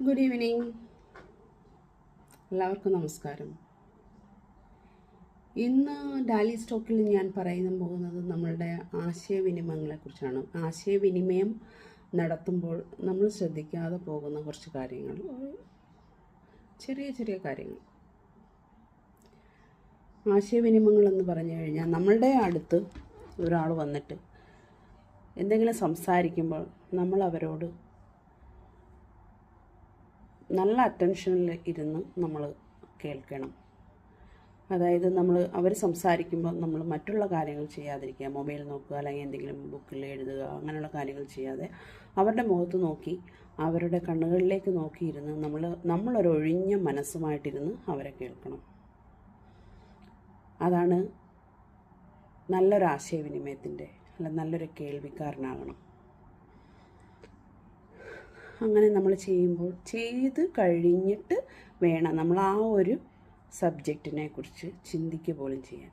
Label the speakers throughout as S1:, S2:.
S1: Good evening. എല്ലാവർക്കും നമസ്കാരം. ഇന്ന് ഡാലി സ്റ്റോക്കിൽ ഞാൻ പറയാൻ പോകുന്നത് നമ്മളുടെ ആശയവിനിമയങ്ങളെക്കുറിച്ചാണ്. ആശയവിനിമയം നടത്തുമ്പോൾ നമ്മൾ ശ്രദ്ധിക്കാതെ പോകുന്ന കുറച്ച് കാര്യങ്ങൾ, ചെറിയ ചെറിയ കാര്യങ്ങൾ. ആശയവിനിമയങ്ങളെന്ന് പറഞ്ഞു കഴിഞ്ഞാൽ നമ്മളുടെ അടുത്ത് ഒരാൾ വന്നിട്ട് എന്തെങ്കിലും സംസാരിക്കുമ്പോൾ നമ്മൾ അവരോട് നല്ല അറ്റൻഷനിൽ ഇരുന്ന് നമ്മൾ കേൾക്കണം. അതായത് അവർ സംസാരിക്കുമ്പോൾ നമ്മൾ മറ്റുള്ള കാര്യങ്ങൾ ചെയ്യാതിരിക്കുക, മൊബൈൽ നോക്കുക, അല്ലെങ്കിൽ എന്തെങ്കിലും ബുക്കിൽ എഴുതുക, അങ്ങനെയുള്ള കാര്യങ്ങൾ ചെയ്യാതെ അവരുടെ മുഖത്ത് നോക്കി, അവരുടെ കണ്ണുകളിലേക്ക് നോക്കിയിരുന്ന് നമ്മളൊരൊഴിഞ്ഞ മനസ്സുമായിട്ടിരുന്ന് അവരെ കേൾക്കണം. അതാണ് നല്ലൊരു ആശയവിനിമയത്തിൻ്റെ നല്ലൊരു കേൾവിക്കാരനാകണം. അങ്ങനെ നമ്മൾ ചെയ്ത് കഴിഞ്ഞിട്ട് വേണം നമ്മൾ ആ ഒരു സബ്ജക്റ്റിനെ കുറിച്ച് ചിന്തിക്കുക പോലും ചെയ്യാൻ.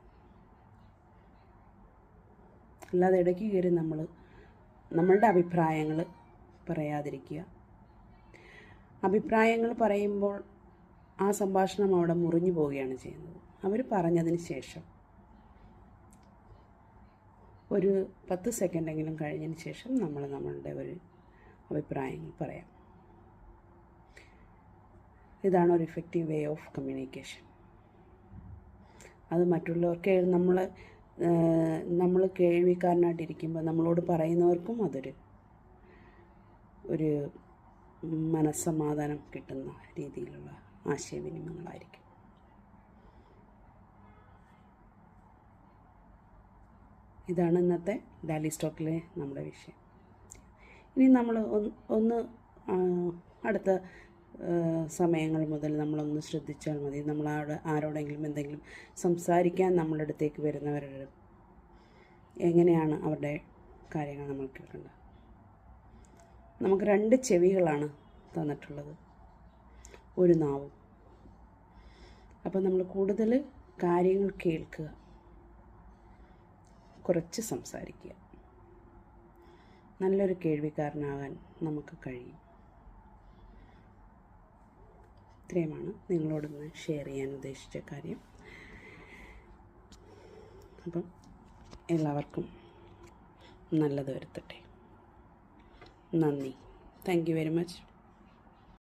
S1: അല്ലാതെ ഇടയ്ക്ക് കയറി നമ്മളുടെ അഭിപ്രായങ്ങൾ പറയാതിരിക്കുക. അഭിപ്രായങ്ങൾ പറയുമ്പോൾ ആ സംഭാഷണം അവിടെ മുറിഞ്ഞു പോവുകയാണ് ചെയ്യുന്നത്. അവർ പറഞ്ഞതിന് ശേഷം ഒരു 10 സെക്കൻഡെങ്കിലും കഴിഞ്ഞതിന് ശേഷം നമ്മളുടെ ഒരു അഭിപ്രായങ്ങൾ പറയാം. ഇതാണ് ഒരു ഇഫക്റ്റീവ് വേ ഓഫ് കമ്മ്യൂണിക്കേഷൻ. അത് മറ്റുള്ളവർക്ക് നമ്മൾ കേൾവിക്കാരനായിട്ടിരിക്കുമ്പോൾ നമ്മളോട് പറയുന്നവർക്കും ഒരു മനസ്സമാധാനം കിട്ടുന്ന രീതിയിലുള്ള ആശയവിനിമയങ്ങളായിരിക്കും. ഇതാണ് ഇന്നത്തെ ഡാലി സ്റ്റോക്കിലെ നമ്മുടെ വിഷയം. ഇനി നമ്മൾ അടുത്ത സമയങ്ങൾ മുതൽ നമ്മളൊന്ന് ശ്രദ്ധിച്ചാൽ മതി. ആരോടെങ്കിലും എന്തെങ്കിലും സംസാരിക്കാൻ നമ്മളുടെ അടുത്തേക്ക് വരുന്നവരുടെ എങ്ങനെയാണ് അവരുടെ കാര്യങ്ങൾ നമ്മൾ കേൾക്കേണ്ടത്. നമുക്ക് 2 ചെവികളാണ് തന്നിട്ടുള്ളത്, ഒരു നാവും. അപ്പോൾ നമ്മൾ കൂടുതൽ കാര്യങ്ങൾ കേൾക്കുക, കുറച്ച് സംസാരിക്കുക. നല്ലൊരു കേൾവിക്കാരനാകാൻ നമുക്ക് കഴിയും. ഇത്രയുമാണ് നിങ്ങളോടൊന്ന് ഷെയർ ചെയ്യാൻ ഉദ്ദേശിച്ച കാര്യം. അപ്പം എല്ലാവർക്കും നല്ലത് വരുത്തട്ടെ. നന്ദി. Thank you very much.